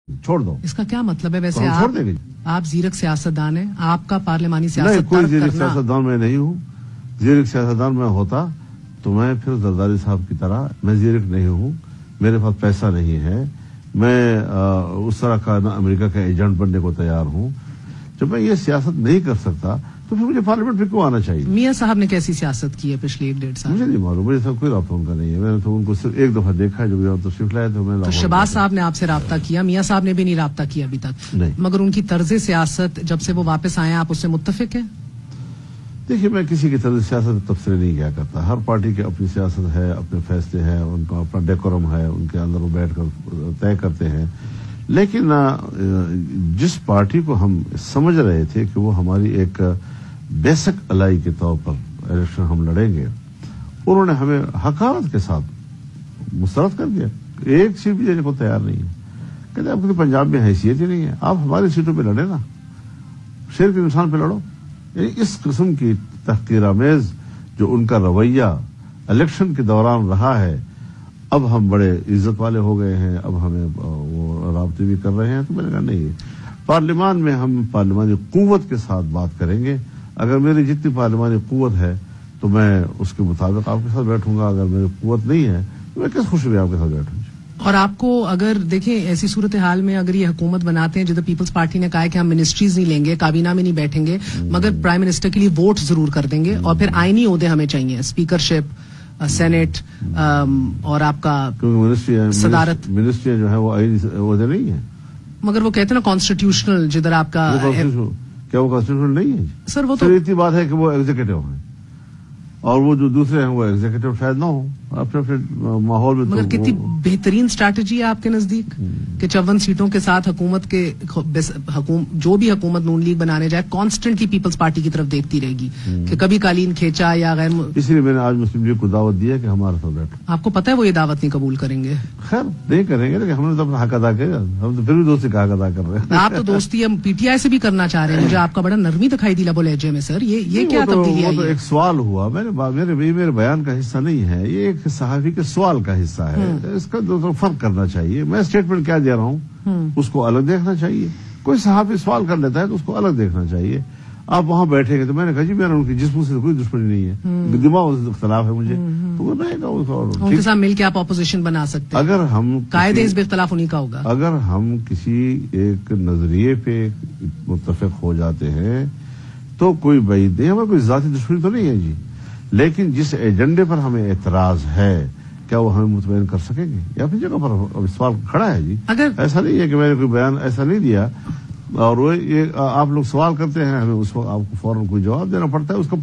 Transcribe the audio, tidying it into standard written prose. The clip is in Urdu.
چھوڑ دو. اس کا کیا مطلب ہے ویسے؟ آپ زیرک سیاستدان ہیں, آپ کا پارلیمانی سیاست نہیں, کوئی زیرک سیاستدان میں نہیں ہوں. زیرک سیاستدان میں ہوتا تو میں پھر زرداری صاحب کی طرح, میں زیرک نہیں ہوں, میرے پاس پیسہ نہیں ہے, میں اس طرح کا نہ امریکہ کا ایجنٹ بننے کو تیار ہوں. جب میں یہ سیاست نہیں کر سکتا تو پھر مجھے پارلیمنٹ میں کیوں آنا چاہیے؟ میاں صاحب نے کیسی سیاست کی ہے پچھلے 1-1.5 سال؟ مجھے نہیں معلوم, مجھے سب کوئی رابطہ ان کا نہیں ہے. میں نے تو ان کو صرف ایک دفعہ دیکھا ہے جب یہاں تشریف لائے تو میں. تو شہباز صاحب نے آپ سے رابطہ کیا, میاں صاحب نے بھی نہیں رابطہ کیا ابھی تک, مگر ان کی طرز سیاست جب سے وہ واپس آئے آپ اس سے متفق ہیں؟ دیکھیے, میں کسی کی طرز سیاست تبصرے نہیں کیا کرتا. ہر پارٹی کی اپنی سیاست ہے, اپنے فیصلے ہیں, ان کا اپنا ڈیکورم ہے, ان کے اندر وہ بیٹھ کر طے کرتے ہیں. لیکن جس پارٹی کو ہم سمجھ رہے تھے کہ وہ ہماری ایک بیسک الائی کے طور پر الیکشن ہم لڑیں گے, انہوں نے ہمیں حقارت کے ساتھ مسترد کر دیا. ایک سیٹ بھی دینے کو تیار نہیں ہے. کہتے آپ کی پنجاب میں حیثیت ہی نہیں ہے, آپ ہماری سیٹوں پہ لڑے نا, شیر کے نشان پہ لڑو. یعنی اس قسم کی تحقیرآمیز جو ان کا رویہ الیکشن کے دوران رہا ہے, اب ہم بڑے عزت والے ہو گئے ہیں, اب ہمیں وہ رابطے بھی کر رہے ہیں. تو میں نے کہا نہیں, پارلیمان میں ہم پارلیمانی قوت کے ساتھ بات کریں گے. اگر میری جتنی پارلیمانی قوت ہے تو میں اس کے مطابق آپ کے ساتھ بیٹھوں گا, اگر میری قوت نہیں ہے تو میں کس خوشی میں آپ کے ساتھ بیٹھوں گا. اور آپ کو اگر دیکھیں ایسی صورتحال میں اگر یہ حکومت بناتے ہیں, جدھر پیپلز پارٹی نے کہا ہے کہ ہم منسٹریز نہیں لیں گے, کابینہ میں نہیں بیٹھیں گے, مگر پرائم منسٹر کے لیے ووٹ ضرور کر دیں گے, اور پھر آئینی عہدے ہمیں چاہیے, اسپیکرشپ, سینٹ اور آپ کا صدارت. منسٹری جو ہے وہ آئینی عہدے نہیں ہے, مگر وہ کہتے ہیں نا کانسٹیٹیوشنل, جدھر آپ کا کیا وہ کانسٹیٹیوشنل نہیں ہے سر؟ وہ تو اتنی بات ہے کہ وہ ایگزیکٹو ہیں, اور وہ جو دوسرے ہیں وہ ایگزیکٹو شاید نہ ہو اپنے ماحول میں. مگر کتنی بہترین اسٹریٹجی ہے آپ کے نزدیک کہ 54 سیٹوں کے ساتھ حکومت کے جو بھی حکومت نون لیگ بنانے جائے کانسٹنٹلی پیپلز پارٹی کی طرف دیکھتی رہے گی کہ کبھی قالین کھینچا یا غیر. اس لیے میں نے آج مسلم لیگ کو دعوت دی ہے کہ ہمارے ساتھ بیٹھو. آپ کو پتا ہے وہ یہ دعوت نہیں قبول کریں گے؟ خیر نہیں کریں گے, لیکن ہم نے تو اپنا حق ادا کیا, ہم تو پھر بھی دوستی کا حق ادا کر رہے ہیں. آپ تو دوستی پی ٹی آئی سے بھی کرنا چاہ رہے ہیں. مجھے آپ کا بڑا نرمی دکھائی دی لبو لہجے میں سر. یہ کیا تبدیلی ہے؟ وہ تو ایک سوال ہوا, میرے بیان کا حصہ نہیں ہے, یہ ایک صحافی کے سوال کا حصہ ہے. اس کا فرق کرنا چاہیے. میں اسٹیٹمنٹ کیا دے رہا ہوں اس کو الگ دیکھنا چاہیے. کوئی صحافی سوال کر لیتا ہے تو اس کو الگ دیکھنا چاہیے. آپ وہاں بیٹھے گے تو میں نے کہا جی میرا ان کے جسم سے کوئی دشمنی نہیں ہے, دماغ سے اختلاف ہے مجھے, تو وہ رہے گا. ان کے ساتھ مل کے آپ اپوزیشن بنا سکتے ہیں. اگر ہم قاعدے اس اختلاف انہیں کا ہوگا. اگر ہم کسی ایک نظریے پہ متفق ہو جاتے ہیں تو کوئی بعید نہیں, ہمیں کوئی ذاتی دشمنی تو نہیں ہے جی, لیکن جس ایجنڈے پر ہمیں اعتراض ہے کیا وہ ہمیں مطمئن کر سکیں گے؟ یا پھر جگہ پر سوال کھڑا ہے جی. اگر ایسا نہیں ہے کہ میں نے کوئی بیان ایسا نہیں دیا اور وہ یہ آپ لوگ سوال کرتے ہیں, ہمیں اس وقت آپ کو فوراً کوئی جواب دینا پڑتا ہے. اس کو